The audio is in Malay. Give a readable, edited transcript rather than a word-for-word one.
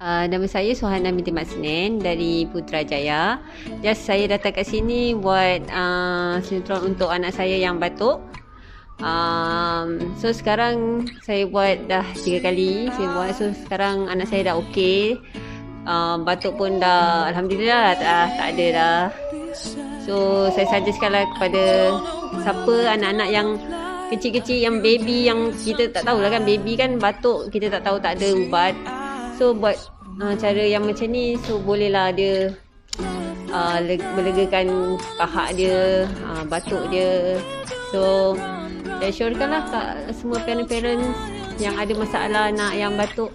Nama saya Suhana binti Mat Senin dari Putrajaya. Just saya datang kat sini buat sinetron untuk anak saya yang batuk. So sekarang saya buat dah 3 kali saya buat. So sekarang anak saya dah okey. Batuk pun dah Alhamdulillah tak ada dah. So saya suggestkanlah kepada siapa anak-anak yang kecil-kecil, yang baby, yang kita tak tahulah kan, baby kan batuk kita tak tahu, tak ada ubat. So buat cara yang macam ni, so bolehlah dia melegakan pahak dia, batuk dia. So saya syorkanlah kat semua parents-parents yang ada masalah anak yang batuk,